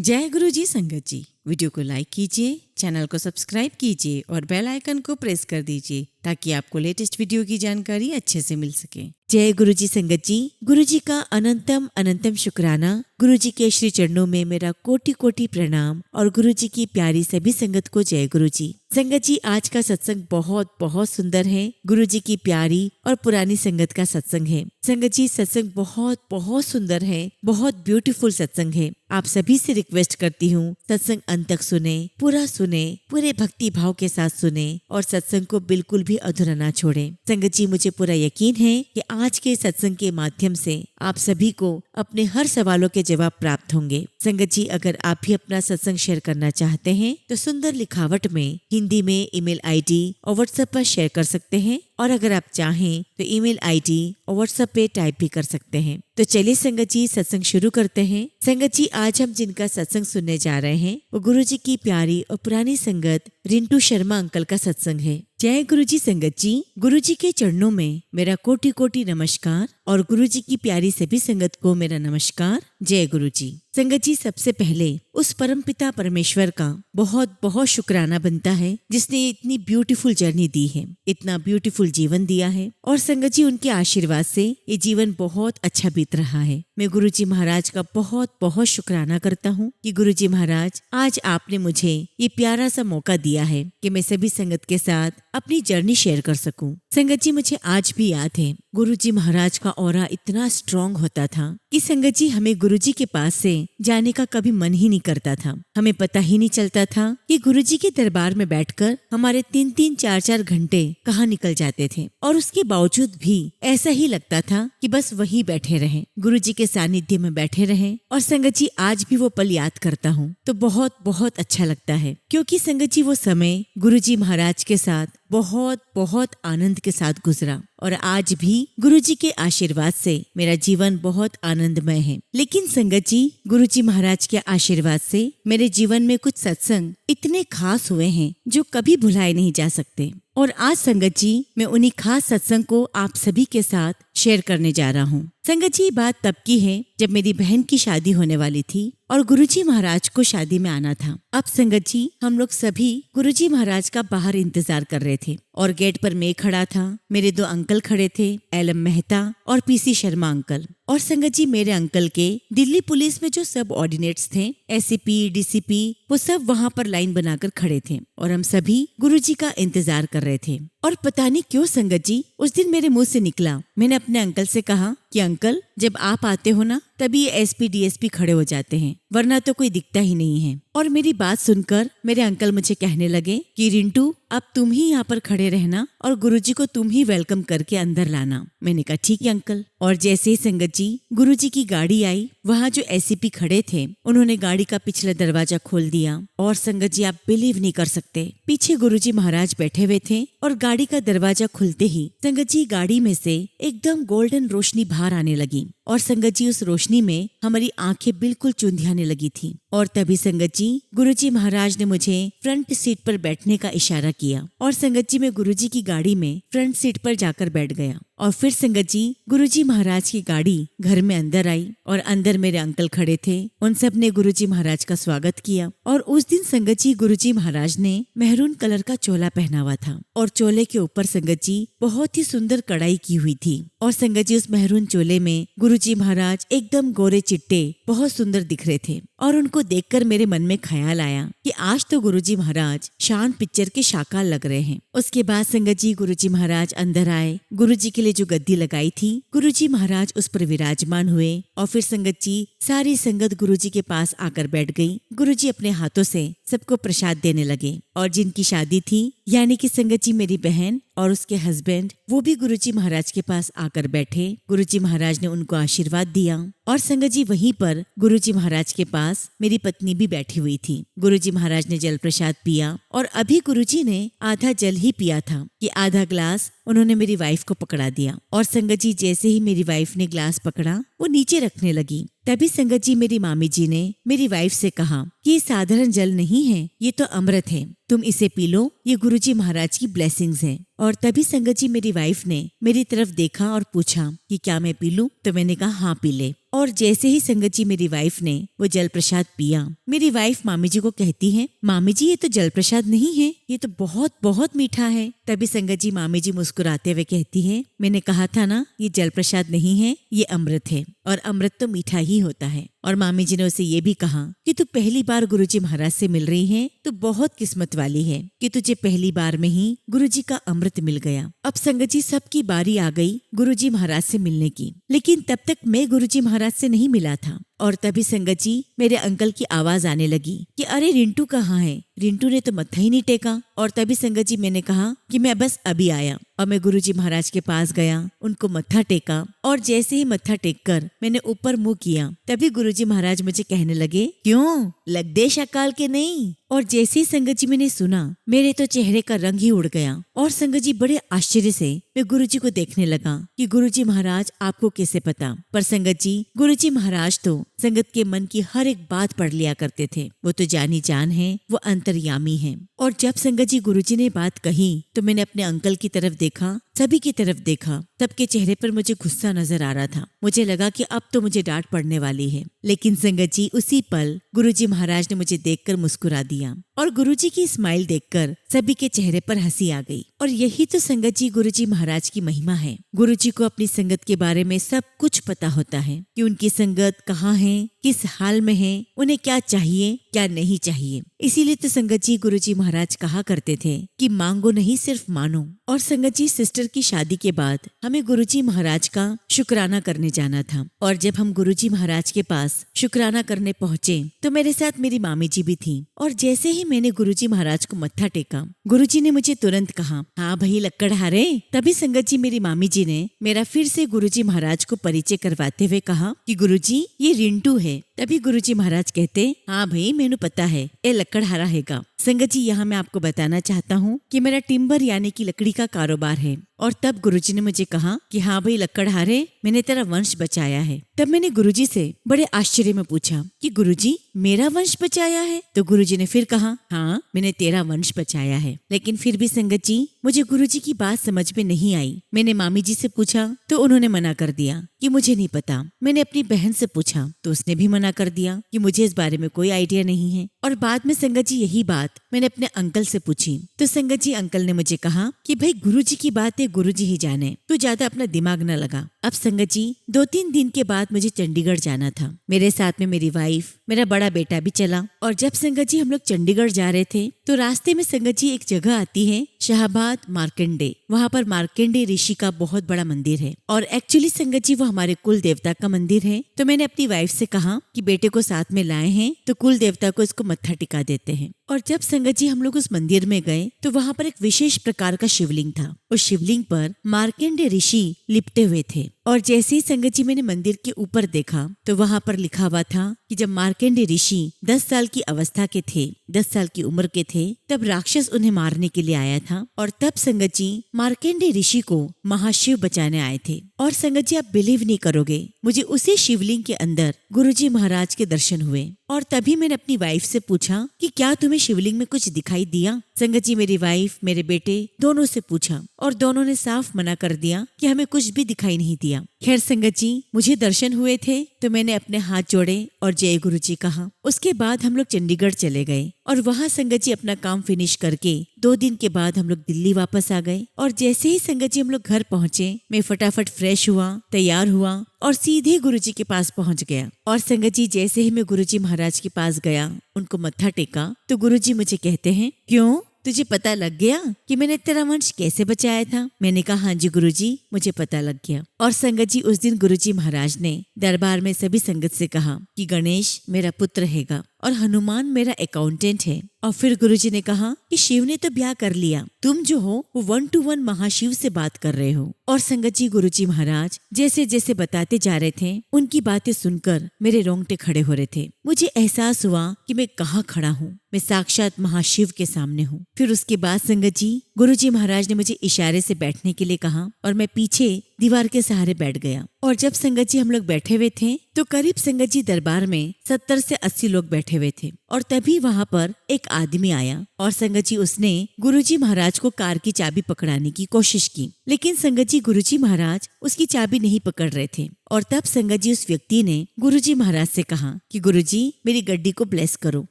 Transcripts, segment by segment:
जय गुरु जी संगत जी। वीडियो को लाइक कीजिए, चैनल को सब्सक्राइब कीजिए और बेल आइकन को प्रेस कर दीजिए ताकि आपको लेटेस्ट वीडियो की जानकारी अच्छे से मिल सके। जय गुरु जी संगत जी। गुरु जी का अनंतम अनंतम शुक्राना। गुरु जी के श्री चरणों में मेरा कोटि कोटि प्रणाम और गुरु जी की प्यारी सभी संगत को जय गुरु जी। संगत जी, आज का सत्संग बहुत बहुत सुंदर है। गुरु जी की प्यारी और पुरानी संगत का सत्संग है। संगत जी, सत्संग बहुत बहुत सुंदर है, बहुत ब्यूटीफुल सत्संग है। आप सभी से रिक्वेस्ट करती हूँ सत्संग अंत तक सुने, पूरा सुने, पूरे भक्ति भाव के साथ सुने और सत्संग को बिल्कुल भी अधूरा ना छोड़े। संगत जी, मुझे पूरा यकीन है कि आज के सत्संग के माध्यम से आप सभी को अपने हर सवालों के जवाब प्राप्त होंगे। संगत जी, अगर आप भी अपना सत्संग शेयर करना चाहते हैं तो सुंदर लिखावट में हिंदी में ईमेल आईडी और व्हाट्सएप पर शेयर कर सकते हैं, और अगर आप चाहें तो ईमेल आईडी और व्हाट्सएप पे टाइप भी कर सकते हैं। तो चलिए संगत जी, सत्संग शुरू करते हैं। संगत जी, आज हम जिनका सत्संग सुनने जा रहे हैं वो गुरु जी की प्यारी और पुरानी संगत रिंटू शर्मा अंकल का सत्संग है। जय गुरु जी संगत जी। गुरु जी के चरणों में मेरा कोटि कोटि नमस्कार और गुरु जी की प्यारी सभी संगत को मेरा नमस्कार। जय गुरु जी। संगत जी, सबसे पहले उस परमपिता परमेश्वर का बहुत बहुत शुक्राना बनता है जिसने इतनी ब्यूटीफुल जर्नी दी है, इतना ब्यूटीफुल जीवन दिया है, और संगत जी उनके आशीर्वाद से ये जीवन बहुत अच्छा बीत रहा है। मैं गुरु जी महाराज का बहुत बहुत शुक्राना करता हूँ कि गुरु जी महाराज, आज आपने मुझे ये प्यारा सा मौका दिया है कि मैं सभी संगत के साथ अपनी जर्नी शेयर कर सकूं। संगत जी, मुझे आज भी याद है गुरु जी महाराज का ऑरा इतना स्ट्रॉन्ग होता था कि संगत जी हमें गुरु जी के पास से जाने का कभी मन ही नहीं करता था। हमें पता ही नहीं चलता था कि गुरु जी के दरबार में बैठकर हमारे 3-3, 4-4 घंटे कहाँ निकल जाते थे, और उसके बावजूद भी ऐसा ही लगता था कि बस वहीं बैठे रहें, गुरु जी के सानिध्य में बैठे रहें। और संगत जी, आज भी वो पल याद करता हूँ तो बहुत बहुत अच्छा लगता है, क्योंकि संगत जी वो समय गुरु जी महाराज के साथ बहुत बहुत आनंद के साथ गुजरा, और आज भी गुरु जी के आशीर्वाद से मेरा जीवन बहुत आनंदमय है। लेकिन संगत जी, गुरु जी महाराज के आशीर्वाद से मेरे जीवन में कुछ सत्संग इतने खास हुए हैं जो कभी भुलाए नहीं जा सकते, और आज संगत जी मैं उन्हीं खास सत्संग को आप सभी के साथ शेयर करने जा रहा हूँ। संगत जी, बात तब की है जब मेरी बहन की शादी होने वाली थी और गुरुजी महाराज को शादी में आना था। अब संगत जी, हम लोग सभी गुरुजी महाराज का बाहर इंतजार कर रहे थे, और गेट पर मैं खड़ा था, मेरे 2 अंकल खड़े थे, एलएम मेहता और पीसी शर्मा अंकल। और संगत जी, मेरे अंकल के दिल्ली पुलिस में जो सब ऑर्डिनेट्स थे, एसीपी, डीसीपी, वो सब वहाँ पर लाइन बनाकर खड़े थे, और हम सभी गुरुजी का इंतजार कर रहे थे। और पता नहीं क्यों संगत जी, उस दिन मेरे मुंह से निकला, मैंने अपने अंकल से कहा कि अंकल, जब आप आते हो ना तभी एसपी डीएसपी खड़े हो जाते हैं, वरना तो कोई दिखता ही नहीं है। और मेरी बात सुनकर मेरे अंकल मुझे कहने लगे कि रिंटू, अब तुम ही यहाँ पर खड़े रहना और गुरुजी को तुम ही वेलकम करके अंदर लाना। मैंने कहा ठीक है अंकल। और जैसे ही संगत जी गुरुजी की गाड़ी आई, वहाँ जो एसीपी खड़े थे उन्होंने गाड़ी का पिछला दरवाजा खोल दिया, और संगत जी आप बिलीव नहीं कर सकते, पीछे गुरुजी महाराज बैठे हुए थे, और गाड़ी का दरवाजा खुलते ही संगत जी गाड़ी में से एकदम गोल्डन रोशनी बाहर आने लगी, और संगत जी उस रोशनी में हमारी आंखें बिल्कुल चुंधियाने लगी थी। और तभी संगत जी गुरुजी महाराज ने मुझे फ्रंट सीट पर बैठने का इशारा किया, और संगत जी मैं गुरुजी की गाड़ी में फ्रंट सीट पर जाकर बैठ गया। और फिर संगत जी गुरुजी महाराज की गाड़ी घर में अंदर आई, और अंदर मेरे अंकल खड़े थे, उन सब ने गुरुजी महाराज का स्वागत किया। और उस दिन संगत जी गुरुजी महाराज ने मेहरून कलर का चोला पहना हुआ था, और चोले के ऊपर संगत जी बहुत ही सुंदर कढ़ाई की हुई थी, और संगत जी उस मेहरून चोले में गुरुजी महाराज एकदम गोरे चिट्टे बहुत सुंदर दिख रहे थे। और उनको देखकर मेरे मन में ख्याल आया कि आज तो गुरुजी महाराज शान पिक्चर के शाका लग रहे हैं। उसके बाद संगत जी गुरुजी महाराज अंदर आए, गुरुजी के लिए जो गद्दी लगाई थी गुरुजी महाराज उस पर विराजमान हुए, और फिर संगत जी सारी संगत गुरुजी के पास आकर बैठ गई। गुरुजी अपने हाथों से सबको प्रसाद देने लगे, और जिनकी शादी थी यानी कि संगत जी मेरी बहन और उसके हस्बैंड, वो भी गुरुजी महाराज के पास आकर बैठे। गुरुजी महाराज ने उनको आशीर्वाद दिया, और संगत जी वहीं पर गुरुजी महाराज के पास मेरी पत्नी भी बैठी हुई थी। गुरुजी महाराज ने जल प्रसाद पिया, और अभी गुरुजी ने आधा जल ही पिया था कि आधा ग्लास उन्होंने मेरी वाइफ को पकड़ा दिया, और संगत जी जैसे ही मेरी वाइफ ने ग्लास पकड़ा वो नीचे रखने लगी, तभी संगत जी मेरी मामी जी ने मेरी वाइफ से कहा कि ये साधारण जल नहीं है, ये तो अमृत है, तुम इसे पी लो, ये गुरुजी महाराज की ब्लेसिंग्स हैं। और तभी संगत जी मेरी वाइफ ने मेरी तरफ देखा और पूछा कि क्या मैं पी लूं? तो मैंने कहा हाँ पी ले। और जैसे ही संगत जी मेरी वाइफ ने वो जल प्रसाद पिया, मेरी वाइफ मामी जी को कहती है, मामी जी ये तो जल प्रसाद नहीं है, ये तो बहुत बहुत मीठा है। तभी संगत जी मामी जी मुस्कुराते हुए कहती है, मैंने कहा था ना ये जल प्रसाद नहीं है, ये अमृत है और अमृत तो मीठा ही होता है। और मामी जी ने उसे ये भी कहा कि तू पहली बार गुरुजी महाराज से मिल रही है तो बहुत किस्मत वाली है कि तुझे पहली बार में ही गुरुजी का अमृत मिल गया। अब संगत जी सबकी बारी आ गई गुरुजी महाराज से मिलने की, लेकिन तब तक मैं गुरुजी महाराज से नहीं मिला था। और तभी संगत जी मेरे अंकल की आवाज आने लगी कि अरे रिंटू कहाँ है? रिंटू ने तो मत्था ही नहीं टेका। और तभी संगत जी मैंने कहा कि मैं बस अभी आया, और मैं गुरुजी महाराज के पास गया, उनको मत्था टेका। और जैसे ही मत्था टेक कर मैंने ऊपर मुंह किया, तभी गुरुजी महाराज मुझे कहने लगे, क्यों लग दे शकाल के नहीं? और जैसे ही संगत जी मैंने सुना, मेरे तो चेहरे का रंग ही उड़ गया। और संगत जी बड़े आश्चर्य से मैं गुरुजी को देखने लगा कि गुरुजी महाराज आपको कैसे पता? पर संगत जी गुरुजी महाराज तो संगत के मन की हर एक बात पढ़ लिया करते थे। वो तो जानी जान है, वो अंतर्यामी है। और जब संगत जी गुरुजी ने बात कही तो मैंने अपने अंकल की तरफ देखा, सभी की तरफ देखा। सबके चेहरे पर मुझे गुस्सा नजर आ रहा था। मुझे लगा कि अब तो मुझे डांट पड़ने वाली है। लेकिन संगत जी उसी पल गुरुजी महाराज ने मुझे देखकर मुस्कुरा दिया, और गुरुजी की स्माइल देखकर सभी के चेहरे पर हंसी आ गई। और यही तो संगत जी गुरुजी महाराज की महिमा है। गुरुजी को अपनी संगत के बारे में सब कुछ पता होता है कि उनकी संगत कहाँ है, किस हाल में है, उन्हें क्या चाहिए क्या नहीं चाहिए। इसीलिए तो संगत जी गुरुजी महाराज कहा करते थे कि मांगो नहीं सिर्फ मानो। और संगत जी सिस्टर की शादी के बाद हमें गुरुजी महाराज का शुक्राना करने जाना था। और जब हम गुरुजी महाराज के पास शुक्राना करने पहुँचे तो मेरे साथ मेरी मामी जी भी थी। और जैसे ही मैंने गुरुजी महाराज को मत्था टेका, गुरुजी ने मुझे तुरंत कहा, हाँ भाई लक्कड़हारे। तभी संगत जी मेरी मामी जी ने मेरा फिर से गुरुजी महाराज को परिचय करवाते हुए कहा कि गुरुजी ये रिंटू है। तभी गुरुजी महाराज कहते, हाँ भाई मैनू पता है ये लक्कड़हारा हैगा। संगत जी यहाँ मैं आपको बताना चाहता हूँ कि मेरा टिम्बर यानी कि लकड़ी का कारोबार है। और तब गुरुजी ने मुझे कहा कि हाँ भाई लक्कड़हारे, मैंने तेरा वंश बचाया है। तब मैंने गुरुजी से बड़े आश्चर्य में पूछा कि गुरुजी मेरा वंश बचाया है? तो गुरुजी ने फिर कहा, हाँ मैंने तेरा वंश बचाया है। लेकिन फिर भी संगत जी मुझे गुरुजी की बात समझ में नहीं आई। मैंने मामी जी से पूछा तो उन्होंने मना कर दिया कि मुझे नहीं पता। मैंने अपनी बहन से पूछा तो उसने भी मना कर दिया कि मुझे इस बारे में कोई आइडिया नहीं है। और बाद में संगत जी यही बात मैंने अपने अंकल से पूछी तो संगत जी अंकल ने मुझे कहा कि भाई गुरुजी की बात है गुरुजी ही जाने, तू ज्यादा अपना दिमाग न लगा। अब संगत जी 2-3 दिन के बाद मुझे चंडीगढ़ जाना था। मेरे साथ में मेरी वाइफ, मेरा बड़ा बेटा भी चला। और जब संगत जी हम लोग चंडीगढ़ जा रहे थे तो रास्ते में संगत जी एक जगह आती है शाहबाद मार्कंडे। वहाँ पर मार्कंडे ऋषि का बहुत बड़ा मंदिर है। और एक्चुअली संगत जी वो हमारे कुल देवता का मंदिर है। तो मैंने अपनी वाइफ से कहा कि बेटे को साथ में लाए हैं तो कुल देवता को इसको मत्था टिका देते हैं। और जब संगत जी हम लोग उस मंदिर में गए तो वहाँ पर एक विशेष प्रकार का शिवलिंग था। उस शिवलिंग पर मार्कंडे ऋषि लिपटे हुए थे। और जैसे ही संगत जी मैंने मंदिर के ऊपर देखा तो वहाँ पर लिखा हुआ था कि जब मार्कंडे ऋषि 10 साल की अवस्था के थे, 10 साल की उम्र के थे, तब राक्षस उन्हें मारने के लिए आया था। और तब संगत जी मार्कंडे ऋषि को महाशिव बचाने आए थे। और संगत जी आप बिलीव नहीं करोगे, मुझे उसी शिवलिंग के अंदर गुरुजी महाराज के दर्शन हुए। और तभी मैंने अपनी वाइफ से पूछा कि क्या तुम्हें शिवलिंग में कुछ दिखाई दिया? संगत जी मेरी वाइफ, मेरे बेटे दोनों से पूछा और दोनों ने साफ मना कर दिया कि हमें कुछ भी दिखाई नहीं दिया। खैर संगत जी मुझे दर्शन हुए थे तो मैंने अपने हाथ जोड़े और जय गुरुजी कहा। उसके बाद हम लोग चंडीगढ़ चले गए और वहाँ संगत जी अपना काम फिनिश करके 2 दिन के बाद हम लोग दिल्ली वापस आ गए। और जैसे ही संगत जी हम लोग घर पहुँचे, मैं फटाफट फ्रेश हुआ, तैयार हुआ और सीधे गुरुजी के पास पहुंच गया। और संगत जी जैसे ही मैं गुरुजी महाराज के पास गया, उनको मत्था टेका तो गुरुजी मुझे कहते हैं, क्यों तुझे पता लग गया कि मैंने तेरा वंश कैसे बचाया था? मैंने कहा हाँ जी गुरुजी मुझे पता लग गया। और संगत जी उस दिन गुरुजी महाराज ने दरबार में सभी संगत से कहा कि गणेश मेरा पुत्र हैगा और हनुमान मेरा अकाउंटेंट है। और फिर गुरुजी ने कहा कि शिव ने तो ब्याह कर लिया, तुम जो हो वो 1 to 1 महाशिव से बात कर रहे हो। और संगत जी गुरुजी महाराज जैसे जैसे बताते जा रहे थे, उनकी बातें सुनकर मेरे रोंगटे खड़े हो रहे थे। मुझे एहसास हुआ कि मैं कहाँ खड़ा हूँ, मैं साक्षात महाशिव के सामने हूँ। फिर उसके बाद संगत जी गुरुजी महाराज ने मुझे इशारे से बैठने के लिए कहा और मैं पीछे दीवार के सहारे बैठ गया। और जब संगत जी हम लोग बैठे हुए थे तो करीब संगत जी दरबार में 70 से 80 लोग बैठे हुए थे। और तभी वहाँ पर एक आदमी आया और संगत जी उसने गुरुजी महाराज को कार की चाबी पकड़ाने की कोशिश की, लेकिन संगत जी गुरुजी महाराज उसकी चाबी नहीं पकड़ रहे थे। और तब संगत जी उस व्यक्ति ने गुरुजी महाराज से कहा कि गुरुजी मेरी गड्डी को ब्लेस करो।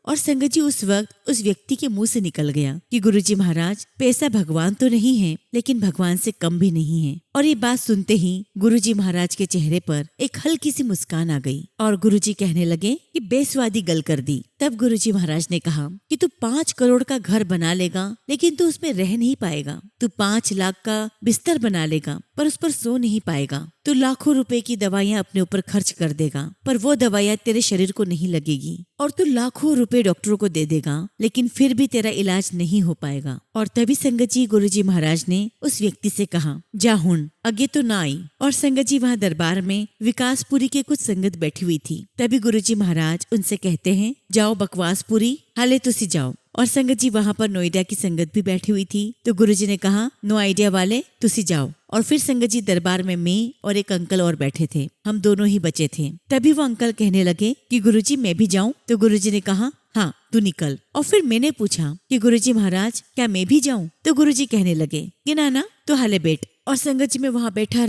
और संगत जी उस वक्त उस व्यक्ति के मुंह से निकल गया कि गुरुजी महाराज पैसा भगवान तो नहीं है, लेकिन भगवान से कम भी नहीं है। और ये बात सुनते ही गुरुजी महाराज के चेहरे पर एक हल्की सी मुस्कान आ गई और गुरुजी कहने लगे कि बेस्वादी गल कर दी। तब गुरुजी महाराज ने कहा कि तू 5 करोड़ का घर बना लेगा, लेकिन तू उसमें रह नहीं पाएगा। तू 5 लाख का बिस्तर बना लेगा, पर उस पर सो नहीं पाएगा। तू लाखों रुपए की दवाइयाँ अपने ऊपर खर्च कर देगा, पर वो दवाइयाँ तेरे शरीर को नहीं लगेगी। और तू लाखों रुपए डॉक्टरों को दे देगा, लेकिन फिर भी तेरा इलाज नहीं हो पाएगा। और तभी संगत जी गुरुजी महाराज ने उस व्यक्ति से कहा जा हुन आगे तो ना आई। और संगत जी वहाँ दरबार में विकासपुरी के कुछ संगत बैठी हुई थी। तभी गुरुजी महाराज उनसे कहते हैं जाओ बकवासपुरी हाले तुसी जाओ। और संगत जी वहाँ पर नोएडा की संगत भी बैठी हुई थी। तो गुरुजी ने कहा नो आइडिया वाले तुसी जाओ। और फिर संगत जी दरबार में मैं और एक अंकल और बैठे थे, हम दोनों ही बचे थे। तभी वो अंकल कहने लगे कि गुरुजी मैं भी जाऊं। तो गुरुजी ने कहा हाँ तू निकल। और फिर मैंने पूछा कि गुरुजी महाराज क्या मैं भी जाऊं? तो गुरुजी कहने लगे कि ना तो हाले बैठ। और संगत जी में वहाँ बैठा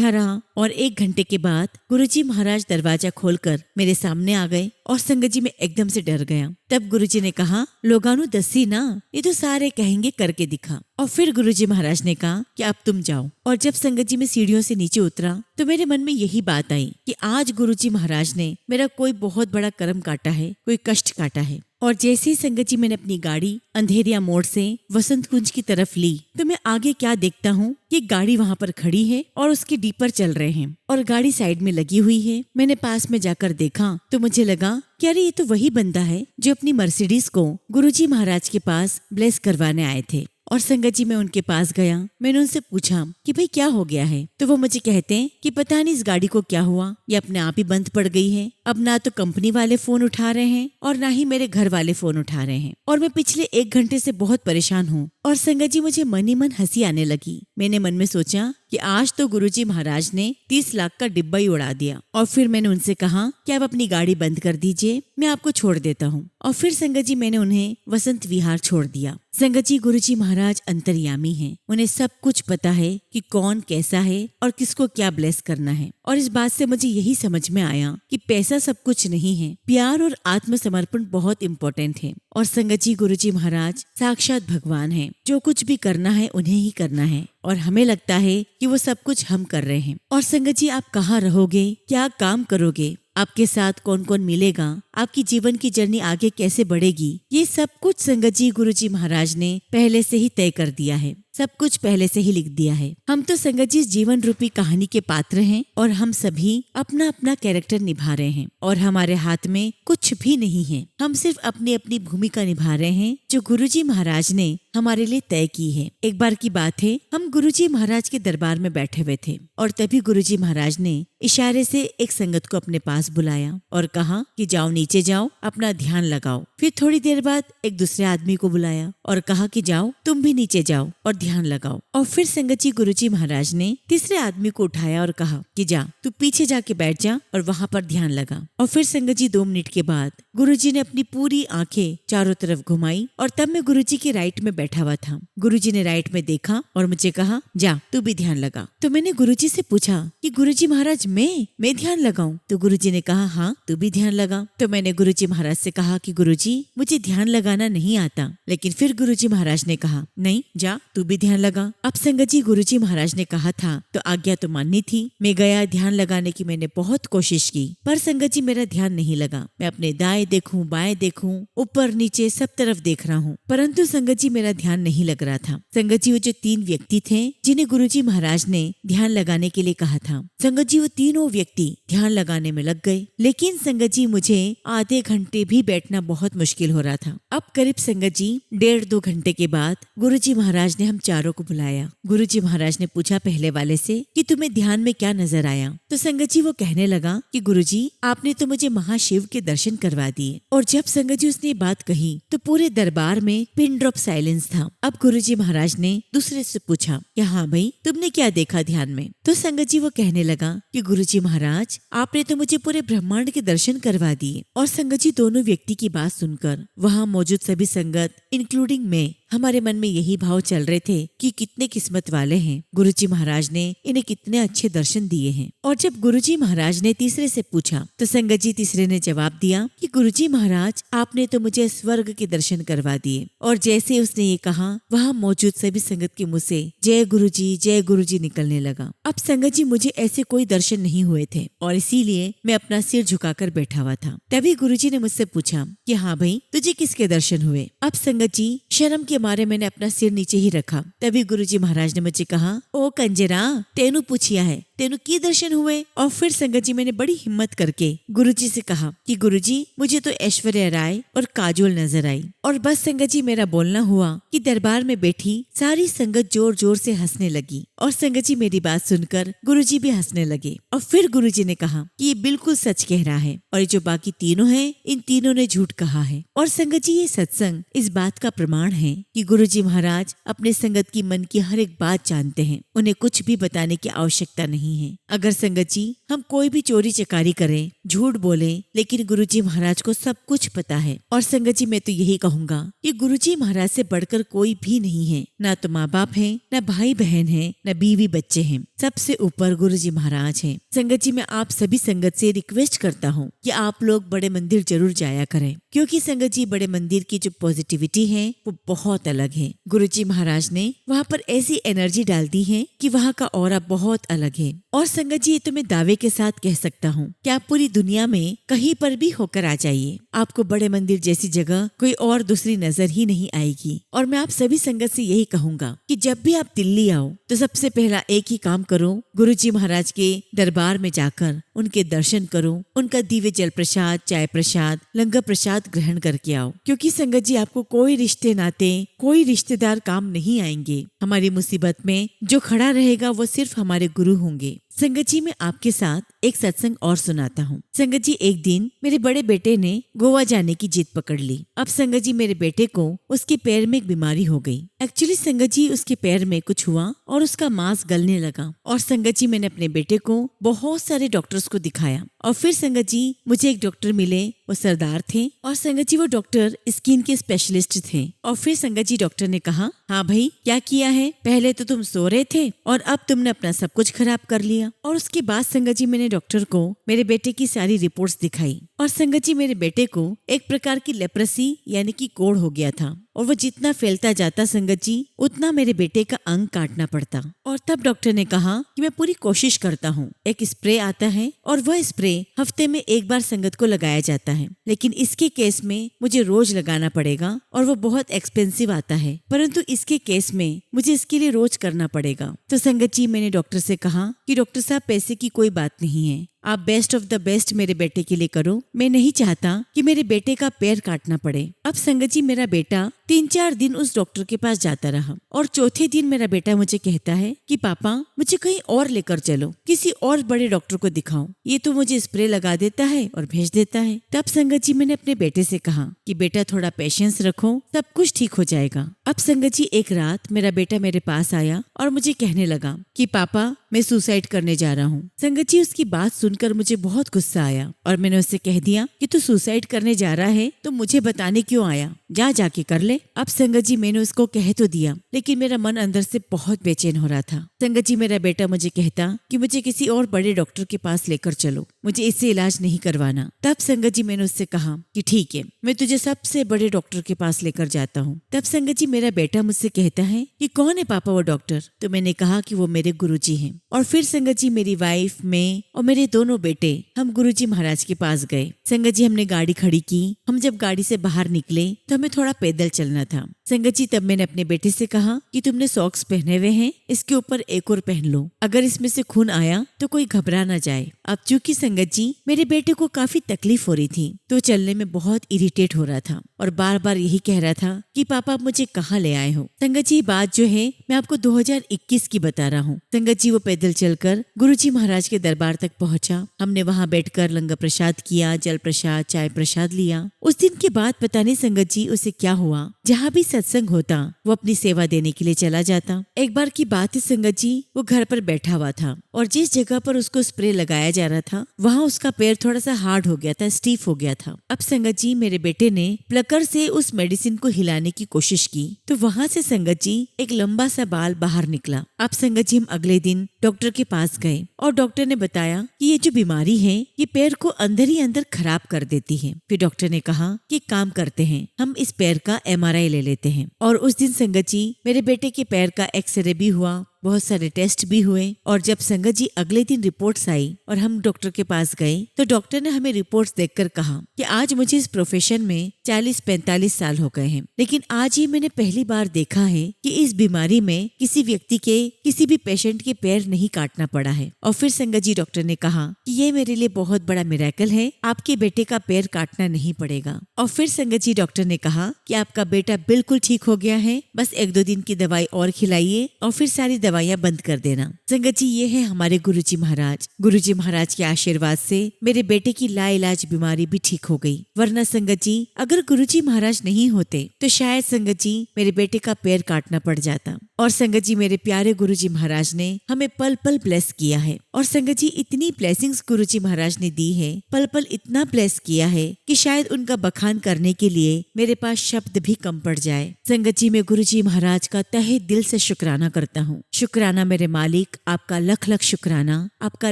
रहा और 1 घंटे के बाद गुरुजी महाराज दरवाजा खोलकर मेरे सामने आ गए। और संगत जी में एकदम से डर गया। तब गुरुजी ने कहा लोगानु दसी ना, ये तो सारे कहेंगे करके दिखा। और फिर गुरुजी महाराज ने कहा कि अब तुम जाओ। और जब संगत जी में सीढ़ियों से नीचे उतरा तो मेरे मन में यही बात आई कि आज गुरुजी महाराज ने मेरा कोई बहुत बड़ा कर्म काटा है, कोई कष्ट काटा है। और जैसे ही संगत जी मैंने अपनी गाड़ी अंधेरिया मोड़ से वसंत कुंज की तरफ ली तो मैं आगे क्या देखता हूँ कि गाड़ी वहाँ पर खड़ी है और उसके डीपर चल रहे हैं और गाड़ी साइड में लगी हुई है। मैंने पास में जाकर देखा तो मुझे लगा कि अरे ये तो वही बंदा है जो अपनी मर्सिडीज को गुरुजी महाराज के पास ब्लेस करवाने आए थे। और संगत जी मैं उनके पास गया, मैंने उनसे पूछा कि भाई क्या हो गया है? तो वो मुझे कहते हैं कि पता नहीं इस गाड़ी को क्या हुआ, ये अपने आप ही बंद पड़ गई है। अब ना तो कंपनी वाले फोन उठा रहे हैं और ना ही मेरे घर वाले फोन उठा रहे हैं और मैं पिछले 1 घंटे से बहुत परेशान हूँ। और संगत जी मुझे मन ही मन हंसी आने लगी। मैंने मन में सोचा कि आज तो गुरुजी महाराज ने 30 लाख का डिब्बा ही उड़ा दिया। और फिर मैंने उनसे कहा कि आप अपनी गाड़ी बंद कर दीजिए, मैं आपको छोड़ देता हूँ। और फिर संगत जी मैंने उन्हें वसंत विहार छोड़ दिया। संगत जी गुरुजी महाराज अंतर्यामी हैं, उन्हें सब कुछ पता है कि कौन कैसा है और किसको क्या ब्लेस करना है। और इस बात से मुझे यही समझ में आया कि पैसा सब कुछ नहीं है, प्यार और आत्मसमर्पण बहुत इम्पोर्टेंट है। और संगत जी गुरुजी महाराज साक्षात भगवान है, जो कुछ भी करना है उन्हें ही करना है और हमें लगता है कि वो सब कुछ हम कर रहे हैं। और संगत जी आप कहाँ रहोगे, क्या काम करोगे, आपके साथ कौन कौन मिलेगा, आपकी जीवन की जर्नी आगे कैसे बढ़ेगी, ये सब कुछ संगत जी गुरुजी महाराज ने पहले से ही तय कर दिया है, सब कुछ पहले से ही लिख दिया है। हम तो संगत जी जीवन रूपी कहानी के पात्र हैं और हम सभी अपना अपना कैरेक्टर निभा रहे हैं और हमारे हाथ में कुछ भी नहीं है। हम सिर्फ अपनी अपनी भूमिका निभा रहे हैं जो गुरुजी महाराज ने हमारे लिए तय की है। एक बार की बात है, हम गुरुजी महाराज के दरबार में बैठे हुए थे और तभी गुरुजी महाराज ने इशारे से एक संगत को अपने पास बुलाया और कहा कि जाओ नीचे जाओ, अपना ध्यान लगाओ। फिर थोड़ी देर बाद एक दूसरे आदमी को बुलाया और कहा कि जाओ तुम भी नीचे जाओ और ध्यान लगाओ। और फिर संगत जी गुरुजी महाराज ने तीसरे आदमी को उठाया और कहा कि जा तू पीछे जाके बैठ जा और वहाँ पर ध्यान लगा। और फिर संगत जी 2 मिनट के बाद गुरुजी ने अपनी पूरी आंखें चारों तरफ घुमाई और तब मैं गुरुजी के राइट में बैठा हुआ था। गुरुजी ने राइट में देखा और मुझे कहा जा तू भी ध्यान लगा। तो मैंने गुरुजी से पूछा कि गुरुजी महाराज मैं ध्यान लगाऊं? तो गुरुजी ने कहा हाँ तू भी ध्यान लगा। तो मैंने गुरुजी महाराज से कहा कि गुरुजी मुझे ध्यान लगाना नहीं आता। लेकिन फिर गुरुजी महाराज ने कहा नहीं जा तू भी ध्यान लगा। अब संगत जी गुरुजी महाराज ने कहा था तो आज्ञा तो माननी थी। मैं गया, ध्यान लगाने की मैंने बहुत कोशिश की, पर संगत जी मेरा ध्यान नहीं लगा। मैं अपने दाएं देखूं, बाएं देखूं, ऊपर नीचे सब तरफ देख रहा हूँ, परंतु संगत जी मेरा ध्यान नहीं लग रहा था। संगत जी वो जो 3 व्यक्ति थे जिन्हें गुरुजी महाराज ने ध्यान लगाने के लिए कहा था, संगत जी वो तीनों व्यक्ति ध्यान लगाने में लग गए। लेकिन संगत जी मुझे आधे घंटे भी बैठना बहुत मुश्किल हो रहा था। अब करीब संगत जी 1.5-2 घंटे के बाद गुरुजी महाराज ने हम चारों को बुलाया। गुरुजी महाराज ने पूछा पहले वाले से कि तुम्हें ध्यान में क्या नजर आया? तो संगत जी वो कहने लगा कि गुरुजी आपने तो मुझे महाशिव के दर्शन करवा दिए। और जब संगत जी उसने ये बात कही तो पूरे दरबार में पिन ड्रॉप साइलेंस था। अब गुरुजी महाराज ने दूसरे से पूछा कि हाँ भाई, तुमने क्या देखा ध्यान में? तो संगत जी वो कहने लगा कि गुरुजी महाराज, आपने तो मुझे पूरे ब्रह्मांड के दर्शन करवा दिए। और संगत जी दोनों व्यक्ति की बात सुनकर वहाँ मौजूद सभी संगत इंक्लूडिंग मैं, हमारे मन में यही भाव चल रहे थे कि कितने किस्मत वाले हैं, गुरुजी महाराज ने इन्हें कितने अच्छे दर्शन दिए हैं। और जब गुरुजी महाराज ने तीसरे से पूछा तो संगत जी तीसरे ने जवाब दिया कि गुरुजी महाराज, आपने तो मुझे स्वर्ग के दर्शन करवा दिए। और जैसे उसने ये कहा, वहाँ मौजूद सभी संगत के मुँह से जय गुरुजी निकलने लगा। अब संगत जी मुझे ऐसे कोई दर्शन नहीं हुए थे और इसीलिए मैं अपना सिर झुकाकर बैठा हुआ था। तभी गुरुजी ने मुझसे पूछा कि हाँ भाई, तुझे किसके दर्शन हुए? अब संगत जी शर्म के मारे मैंने अपना सिर नीचे ही रखा। तभी गुरुजी महाराज ने मुझे कहा, ओ कंजरा, तेनू पूछिया है, तेनू की दर्शन हुए? और फिर संगत जी मैंने बड़ी हिम्मत करके गुरुजी से कहा कि गुरुजी, मुझे तो ऐश्वर्या राय और काजोल नजर आई। और बस संगत जी मेरा बोलना हुआ कि दरबार में बैठी सारी संगत जोर जोर से हंसने लगी। और संगत जी मेरी बात सुनकर गुरुजी भी हंसने लगे। और फिर गुरुजी ने कहा कि ये बिल्कुल सच कह रहा है और ये जो बाकी तीनों हैं, इन तीनों ने झूठ कहा है। और संगत जी ये सत्संग इस बात का प्रमाण है कि गुरुजी महाराज अपने संगत की मन की हर एक बात जानते हैं। उन्हें कुछ भी बताने की आवश्यकता नहीं है। अगर संगत जी हम कोई भी चोरी चकारी करें, झूठ बोले, लेकिन गुरुजी महाराज को सब कुछ पता है। और संगत जी मैं तो यही कहूँगा कि गुरुजी महाराज से बढ़कर कोई भी नहीं है। ना तो माँ बाप है, ना भाई बहन है, ना बीवी बच्चे हैं। सबसे ऊपर गुरुजी महाराज हैं। संगत जी मैं आप सभी संगत से रिक्वेस्ट करता हूँ कि आप लोग बड़े मंदिर जरूर जाया करें, क्योंकि संगत जी बड़े मंदिर की जो पॉजिटिविटी है वो बहुत अलग है। गुरुजी महाराज ने वहाँ पर ऐसी एनर्जी डाल दी है कि वहाँ का ऑरा बहुत अलग है। और संगत जी ये तो मैं दावे के साथ कह सकता हूँ कि आप पूरी दुनिया में कहीं पर भी होकर आ जाइए, आपको बड़े मंदिर जैसी जगह कोई और दूसरी नजर ही नहीं आएगी। और मैं आप सभी संगत से यही कहूँगा कि जब भी आप दिल्ली आओ तो सबसे पहला एक ही काम करो, गुरुजी महाराज के दरबार में जाकर उनके दर्शन करो, उनका दिव्य जल प्रसाद, चाय प्रसाद, लंगर प्रसाद ग्रहण करके आओ। क्योंकि संगत जी आपको कोई रिश्ते नाते, कोई रिश्तेदार काम नहीं आएंगे। हमारी मुसीबत में जो खड़ा रहेगा वो सिर्फ हमारे गुरु होंगे। संगत जी मैं आपके साथ एक सत्संग और सुनाता हूँ। संगत जी एक दिन मेरे बड़े बेटे ने गोवा जाने की जिद पकड़ ली। अब संगत जी मेरे बेटे को उसके पैर में एक बीमारी हो गई। एक्चुअली संगत जी उसके पैर में कुछ हुआ और उसका मांस गलने लगा। और संगत जी मैंने अपने बेटे को बहुत सारे डॉक्टर्स को दिखाया। और फिर संगत जी मुझे एक डॉक्टर मिले, वो सरदार थे। और संगत जी वो डॉक्टर स्किन के स्पेशलिस्ट थे। और फिर संगत जी डॉक्टर ने कहा, हाँ भाई क्या किया है, पहले तो तुम सो रहे थे और अब तुमने अपना सब कुछ खराब कर लिया। और उसके बाद संगत जी मैंने डॉक्टर को मेरे बेटे की सारी रिपोर्ट्स दिखाई। और संगत जी मेरे बेटे को एक प्रकार की लेप्रेसी यानी कि कोढ़ हो गया था। और वो जितना फैलता जाता संगत जी उतना मेरे बेटे का अंग काटना पड़ता। और तब डॉक्टर ने कहा कि मैं पूरी कोशिश करता हूँ। एक स्प्रे आता है और वह स्प्रे हफ्ते में एक बार संगत को लगाया जाता है, लेकिन इसके केस में मुझे रोज लगाना पड़ेगा और वो बहुत एक्सपेंसिव आता है। परंतु इसके केस में मुझे इसके लिए रोज करना पड़ेगा। तो संगत जी मैंने डॉक्टर से कहा कि डॉक्टर साहब पैसे की कोई बात नहीं है, आप बेस्ट ऑफ द बेस्ट मेरे बेटे के लिए करो। मैं नहीं चाहता कि मेरे बेटे का पैर काटना पड़े। अब संगत जी मेरा बेटा 3-4 दिन उस डॉक्टर के पास जाता रहा और चौथे दिन मेरा बेटा मुझे कहता है कि पापा मुझे कहीं और लेकर चलो, किसी और बड़े डॉक्टर को दिखाओ, ये तो मुझे स्प्रे लगा देता है और भेज देता है। तब संगत जी मैंने अपने बेटे से कहा कि बेटा थोड़ा पेशेंस रखो, सब कुछ ठीक हो जाएगा। अब संगत जी एक रात मेरा बेटा मेरे पास आया और मुझे कहने लगा कि पापा मैं सुसाइड करने जा रहा हूँ। संगत जी उसकी बात सुनकर मुझे बहुत गुस्सा आया और मैंने उससे कह दिया कि तू सुसाइड करने जा रहा है तो मुझे बताने क्यों आया, जा जाके कर ले। अब संगत जी मैंने उसको कह तो दिया, लेकिन मेरा मन अंदर से बहुत बेचैन हो रहा था। संगत जी मेरा बेटा मुझे कहता कि मुझे किसी और बड़े डॉक्टर के पास लेकर चलो, मुझे इससे इलाज नहीं करवाना। तब संगत जी मैंने उससे कहा कि ठीक है, मैं तुझे सबसे बड़े डॉक्टर के पास लेकर जाता हूँ। तब संगत जी मेरा बेटा मुझसे कहता है कि कौन है पापा वो डॉक्टर? तो मैंने कहा कि वो मेरे गुरुजी हैं। और फिर संगत जी मेरी वाइफ, मैं और मेरे दोनों बेटे हम गुरुजी महाराज के पास गए। संगत जी हमने गाड़ी खड़ी की। हम जब गाड़ी से बाहर निकले तो हमें थोड़ा पैदल चलना था। संगत जी, तब मैंने अपने बेटे से कहा कि तुमने सॉक्स पहने हुए हैं, इसके ऊपर एक और पहन लो, अगर इसमें से खून आया तो कोई घबरा ना जाए। अब चूंकि संगत जी मेरे बेटे को काफी तकलीफ हो रही थी, तो चलने में बहुत इरिटेट हो रहा था और बार बार यही कह रहा था कि पापा आप मुझे कहाँ ले आए हो। संगत जी, बात जो है मैं आपको 2021 की बता रहा हूँ। संगत जी, वो पैदल चलकर गुरुजी महाराज के दरबार तक पहुंचा। हमने वहाँ बैठकर लंगर प्रसाद किया, जल प्रसाद, चाय प्रसाद लिया। उस दिन के बाद पता नहीं संगत जी उसे क्या हुआ, जहाँ भी सत्संग होता वो अपनी सेवा देने के लिए चला जाता। एक बार की बात है संगत जी, वो घर पर बैठा हुआ था और जिस जगह पर उसको स्प्रे लगाया जा रहा था वहाँ उसका पैर थोड़ा सा हार्ड हो गया था, स्टीफ हो गया था। अब संगत जी मेरे बेटे ने प्लकर से उस मेडिसिन को हिलाने की कोशिश की तो वहाँ से संगत जी एक लंबा सा बाल बाहर निकला। अब संगत जी हम अगले दिन डॉक्टर के पास गए और डॉक्टर ने बताया कि ये जो बीमारी है ये पैर को अंदर ही अंदर खराब कर देती है। फिर डॉक्टर ने कहा कि काम करते हैं, हम इस पैर का MRI ले लेते हैं। और उस दिन संगत जी मेरे बेटे के पैर का एक्सरे भी हुआ, बहुत सारे टेस्ट भी हुए और जब संगत जी अगले दिन रिपोर्ट्स आई और हम डॉक्टर के पास गए तो डॉक्टर ने हमें रिपोर्ट्स देखकर कहा कि आज मुझे इस प्रोफेशन में 40-45 साल हो गए हैं, लेकिन आज ही मैंने पहली बार देखा है कि इस बीमारी में किसी व्यक्ति के, किसी भी पेशेंट के पैर नहीं काटना पड़ा है। और फिर संगत जी डॉक्टर ने कहा कि ये मेरे लिए बहुत बड़ा मिरेकल है, आपके बेटे का पैर काटना नहीं पड़ेगा। और फिर संगत जी डॉक्टर ने कहा कि आपका बेटा बिल्कुल ठीक हो गया है, बस 1-2 दिन की दवाई और खिलाइए और फिर सारी दवाइयाँ बंद कर देना। संगत जी, ये है हमारे गुरुजी महाराज। गुरुजी महाराज के आशीर्वाद से मेरे बेटे की लाइलाज बीमारी भी ठीक हो गई, वरना संगत जी अगर गुरुजी महाराज नहीं होते तो शायद संगत जी मेरे बेटे का पैर काटना पड़ जाता। और संगत जी मेरे प्यारे गुरुजी महाराज ने हमें पल पल ब्लेस किया है और संगत जी इतनी ब्लेसिंग्स गुरुजी महाराज ने दी है, पल पल इतना ब्लेस किया है कि शायद उनका बखान करने के लिए मेरे पास शब्द भी कम पड़ जाए। संगत जी मैं गुरुजी महाराज का तहे दिल से शुक्राना करता हूँ। शुक्राना मेरे मालिक, आपका लख लख शुक्राना, आपका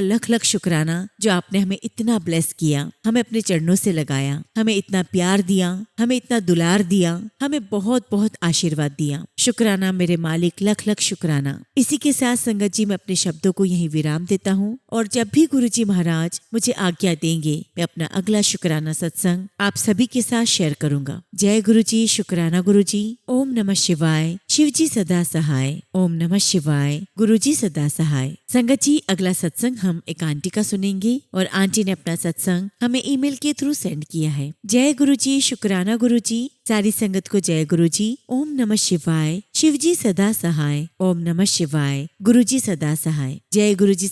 लख लख शुक्राना जो आपने हमें इतना ब्लेस किया, हमें अपने चरणों से लगाया, हमें इतना प्यार दिया, हमें इतना दुलार दिया, हमें बहुत बहुत आशीर्वाद दिया। शुक्राना मेरे मालिक, लख लख शुक्राना। इसी के साथ संगत जी मैं अपने शब्दों को यहीं विराम देता हूँ और जब भी गुरुजी महाराज मुझे आज्ञा देंगे मैं अपना अगला शुक्राना सत्संग आप सभी के साथ शेयर करूंगा। जय गुरुजी, शुक्राना गुरुजी। ओम नमः शिवाय। शिवजी सदा सहाय। ओम नमः शिवाय। गुरुजी सदा सहाय। संगत जी अगला सत्संग हम एक आंटी का सुनेंगे और आंटी ने अपना सत्संग हमें ईमेल के थ्रू सेंड किया है। जय गुरुजी, शुक्राना गुरुजी। सारी संगत को जय गुरुजी। ओम नमः शिवाय। शिवजी सदा सहाय। ओम नमः शिवाय। गुरुजी सदा सहाय। जय गुरुजी।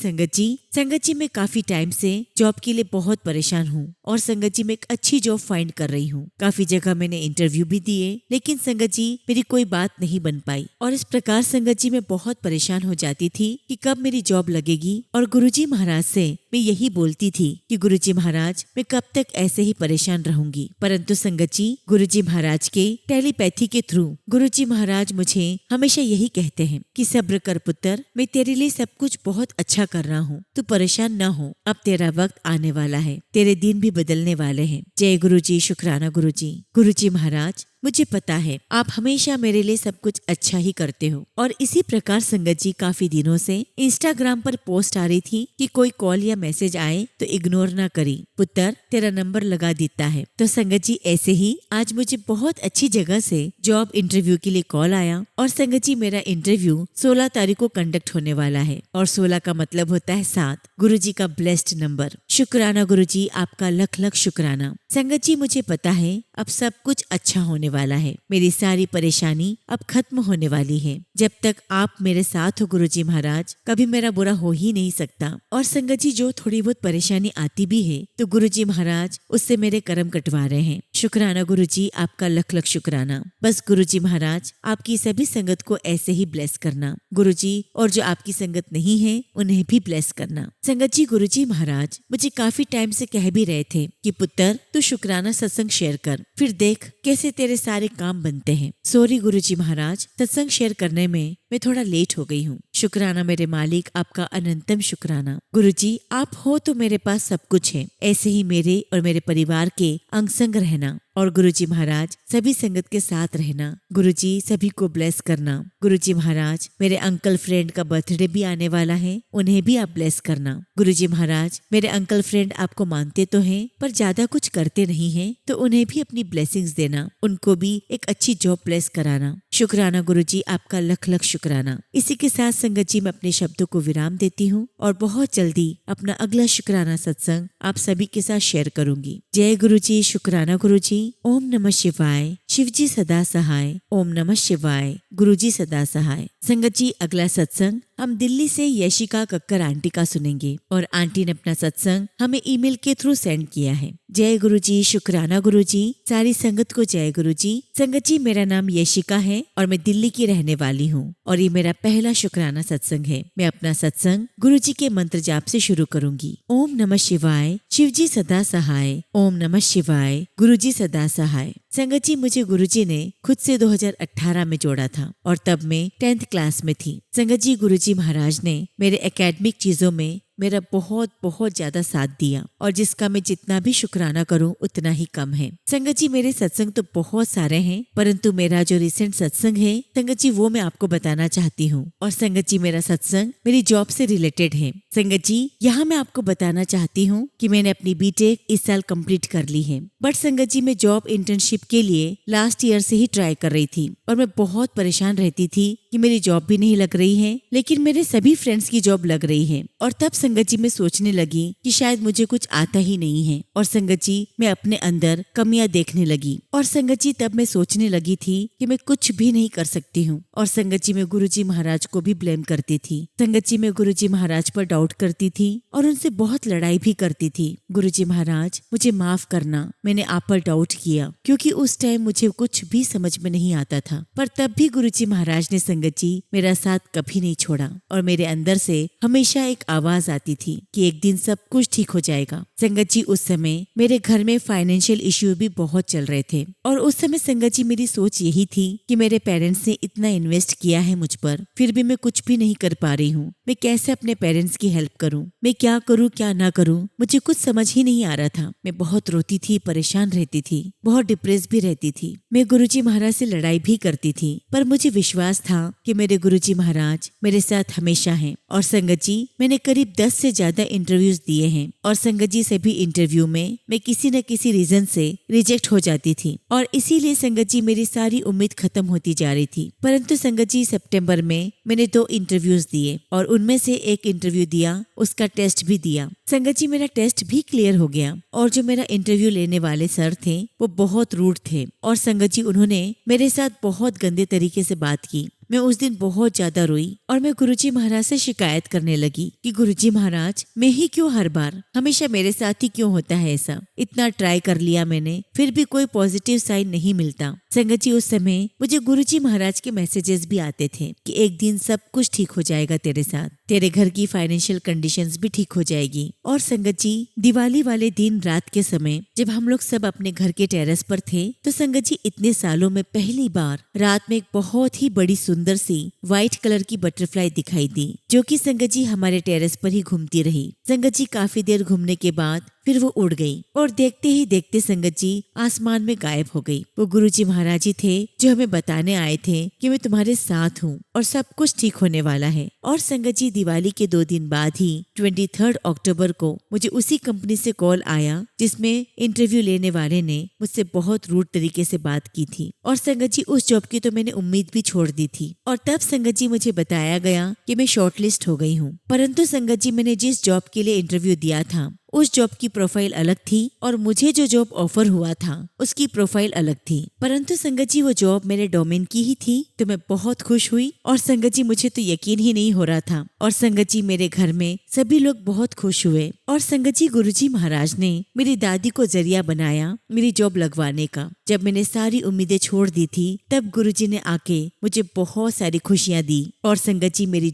संगत जी मैं काफी टाइम से जॉब के लिए बहुत परेशान हूँ और संगत जी मैं एक अच्छी जॉब फाइंड कर रही हूँ। काफी जगह मैंने इंटरव्यू भी दिए लेकिन संगत जी मेरी कोई बात नहीं बन पाई और इस प्रकार संगत जी मैं बहुत परेशान हो जाती थी कि कब मेरी जॉब लगेगी। और गुरुजी महाराज से मैं यही बोलती थी कि गुरुजी महाराज मैं कब तक ऐसे ही परेशान रहूंगी, परंतु संगत जी गुरुजी महाराज के टेलीपैथी के थ्रू गुरुजी महाराज मुझे हमेशा यही कहते हैं कि सब्र कर पुत्र, मैं तेरे लिए सब कुछ बहुत अच्छा कर रहा हूँ, तू परेशान न हो, अब तेरा वक्त आने वाला है, तेरे दिन भी बदलने वाले हैं। जय गुरुजी, शुक्राना गुरुजी। गुरुजी महाराज मुझे पता है आप हमेशा मेरे लिए सब कुछ अच्छा ही करते हो। और इसी प्रकार संगत जी काफी दिनों से इंस्टाग्राम पर पोस्ट आ रही थी कि कोई कॉल या मैसेज आए तो इग्नोर ना करी, पुत्र तेरा नंबर लगा देता है। तो संगत जी ऐसे ही आज मुझे बहुत अच्छी जगह से जॉब इंटरव्यू के लिए कॉल आया और संगत जी मेरा इंटरव्यू 16 तारीख को कंडक्ट होने वाला है और 16 का मतलब होता है 7, गुरुजी का ब्लेस्ड नंबर। शुक्राना गुरुजी, आपका लख लख शुक्राना। संगत जी मुझे पता है अब सब कुछ अच्छा होने वाला है, मेरी सारी परेशानी अब खत्म होने वाली है। जब तक आप मेरे साथ हो गुरुजी महाराज, कभी मेरा बुरा हो ही नहीं सकता। और संगत जी जो थोड़ी बहुत परेशानी आती भी है तो गुरुजी महाराज उससे मेरे कर्म कटवा रहे हैं। शुक्राना गुरुजी, आपका लख लख शुक्राना। बस गुरुजी महाराज आपकी सभी संगत को ऐसे ही ब्लेस करना गुरुजी, और जो आपकी संगत नहीं है उन्हें भी ब्लेस करना। संगत जी गुरुजी महाराज मुझे काफी टाइम से कह भी रहे थे कि पुत्र तू शुक्राना सत्संग शेयर कर, फिर देख कैसे तेरे सारे काम बनते हैं। सॉरी गुरुजी महाराज, सत्संग शेयर करने में मैं थोड़ा लेट हो गई हूँ। शुक्राना मेरे मालिक, आपका अनंतम शुक्राना। गुरुजी आप हो तो मेरे पास सब कुछ है, ऐसे ही मेरे और मेरे परिवार के अंग संग रहना। और गुरुजी महाराज सभी संगत के साथ रहना। गुरुजी सभी को ब्लेस करना। गुरुजी महाराज मेरे अंकल फ्रेंड का बर्थडे भी आने वाला है, उन्हें भी आप ब्लेस करना। गुरुजी महाराज मेरे अंकल फ्रेंड आपको मानते तो हैं पर ज्यादा कुछ करते नहीं हैं, तो उन्हें भी अपनी ब्लेसिंग्स देना, उनको भी एक अच्छी जॉब प्लेस कराना। शुक्राना गुरुजी, आपका लख लख शुक्राना। इसी के साथ संगत जी मैं अपने शब्दों को विराम देती हूँ और बहुत जल्दी अपना अगला शुक्राना सत्संग आप सभी के साथ शेयर करूंगी। जय गुरुजी, शुक्राना गुरुजी। ओम नमः शिवाय। शिवजी सदा सहाय। ओम नमः शिवाय। गुरुजी सदा सहाय। संगत जी अगला सत्संग हम दिल्ली से यशिका कक्कर आंटी का सुनेंगे और आंटी ने अपना सत्संग हमें ईमेल के थ्रू सेंड किया है। जय गुरुजी, शुक्राना गुरुजी। सारी संगत को जय गुरुजी। संगत जी मेरा नाम यशिका है और मैं दिल्ली की रहने वाली हूँ और ये मेरा पहला शुक्राना सत्संग है। मैं अपना सत्संग गुरुजी के मंत्र जाप से शुरू करूंगी। ओम नमः शिवाय। शिवजी सदा सहाय। ओम नमः शिवाय। गुरुजी सदा सहाय। संगत जी मुझे गुरुजी ने खुद से 2018 में जोड़ा था और तब मैं 10th क्लास में थी। संगत जी गुरुजी महाराज ने मेरे एकेडमिक चीजों में मेरा बहुत बहुत ज्यादा साथ दिया और जिसका मैं जितना भी शुक्राना करूं उतना ही कम है। संगत जी मेरे सत्संग तो बहुत सारे हैं, परंतु मेरा जो रिसेंट सत्संग है संगत जी वो मैं आपको बताना चाहती हूँ। और संगत जी मेरा सत्संग मेरी जॉब से रिलेटेड है। संगत जी यहाँ मैं आपको बताना चाहती हूँ कि मैंने अपनी बीटेक इस साल कंप्लीट कर ली है, बट संगत जी मैं जॉब इंटर्नशिप के लिए लास्ट ईयर से ही ट्राई कर रही थी और मैं बहुत परेशान रहती थी कि मेरी जॉब भी नहीं लग रही है, लेकिन मेरे सभी फ्रेंड्स की जॉब लग रही है। और तब संगत जी मैं सोचने लगी कि शायद मुझे कुछ आता ही नहीं है और संगत जी मैं अपने अंदर कमियां देखने लगी। और संगत जी तब मैं सोचने लगी थी कि मैं कुछ भी नहीं कर सकती हूँ और संगत जी मैं गुरुजी महाराज को भी ब्लेम करती थी। संगत जी मैं गुरुजी महाराज पर डाउट करती थी और उनसे बहुत लड़ाई भी करती थी। गुरुजी महाराज मुझे माफ करना, मैंने आप पर डाउट किया क्योंकि उस टाइम मुझे कुछ भी समझ में नहीं आता था, पर तब भी गुरुजी महाराज ने संगत जी मेरा साथ कभी नहीं छोड़ा और मेरे अंदर से हमेशा एक आवाज आती थी कि एक दिन सब कुछ ठीक हो जाएगा। संगत जी उस समय मेरे घर में फाइनेंशियल इश्यू भी बहुत चल रहे थे और उस समय संगत जी मेरी सोच यही थी कि मेरे पेरेंट्स ने इतना इन्वेस्ट किया है मुझ पर, फिर भी मैं कुछ भी नहीं कर पा रही हूँ। मैं कैसे अपने पेरेंट्स की हेल्प करूँ, मैं क्या करूँ क्या ना करूँ, मुझे कुछ समझ ही नहीं आ रहा था। मैं बहुत रोती थी, परेशान रहती थी, बहुत डिप्रेस भी रहती थी। मैं गुरुजी महाराज से लड़ाई भी करती थी, पर मुझे विश्वास था कि मेरे गुरुजी महाराज मेरे साथ हमेशा हैं। और संगत जी मैंने करीब 10 से ज्यादा इंटरव्यूज दिए हैं और संगत जी सभी इंटरव्यू में मैं किसी न किसी रीजन से रिजेक्ट हो जाती थी और इसीलिए संगत जी मेरी सारी उम्मीद खत्म होती जा रही थी। परंतु संगत जी सितंबर में मैंने 2 इंटरव्यूज दिए और उनमें से एक इंटरव्यू दिया, उसका टेस्ट भी दिया। संगत जी मेरा टेस्ट भी क्लियर हो गया और जो मेरा इंटरव्यू लेने वाले सर थे वो बहुत रूड थे और संगत जी उन्होंने मेरे साथ बहुत गंदे तरीके से बात की। मैं उस दिन बहुत ज्यादा रोई और मैं गुरुजी महाराज से शिकायत करने लगी कि गुरुजी महाराज मैं ही क्यों हर बार हमेशा मेरे साथ ही क्यों होता है ऐसा, इतना ट्राई कर लिया मैंने फिर भी कोई पॉजिटिव साइन नहीं मिलता। संगत जी उस समय मुझे गुरुजी महाराज के मैसेजेस भी आते थे कि एक दिन सब कुछ ठीक हो जाएगा तेरे साथ, तेरे घर की फाइनेंशियल कंडीशंस भी ठीक हो जाएगी। और संगत जी दिवाली वाले दिन रात के समय जब हम लोग सब अपने घर के टेरेस पर थे तो संगत जी इतने सालों में पहली बार रात में एक बहुत ही बड़ी सुंदर सी व्हाइट कलर की बटरफ्लाई दिखाई दी जो कि संगत जी हमारे टेरेस पर ही घूमती रही। संगत जी काफी देर घूमने के बाद फिर वो उड़ गई और देखते ही देखते संगत जी आसमान में गायब हो गई। वो गुरुजी महाराज जी थे जो हमें बताने आए थे कि मैं तुम्हारे साथ हूँ और सब कुछ ठीक होने वाला है। और संगत जी दिवाली के 2 दिन बाद ही 23 अक्टूबर को मुझे उसी कंपनी से कॉल आया जिसमें इंटरव्यू लेने वाले ने मुझसे बहुत रूड तरीके से बात की थी। और संगत जी उस जॉब की तो मैंने उम्मीद भी छोड़ दी थी और तब संगत जी मुझे बताया गया कि मैं शॉर्टलिस्ट हो गई हूँ। परंतु संगत जी मैंने जिस जॉब के लिए इंटरव्यू दिया था उस जॉब की प्रोफाइल अलग थी और मुझे जो जॉब ऑफर हुआ था उसकी प्रोफाइल अलग थी। परंतु संगत जी वो जॉब मेरे डोमेन की ही थी तो मैं बहुत खुश हुई और संगत जी मुझे तो यकीन ही नहीं हो रहा था। और संगत जी मेरे घर में सभी लोग बहुत खुश हुए और संगत जी गुरुजी महाराज ने मेरी दादी को जरिया बनाया मेरी जॉब लगवाने का। जब मैंने सारी उम्मीदें छोड़ दी थी, तब गुरुजी ने आके मुझे बहुत सारी खुशियां दी। और संगत जी मेरी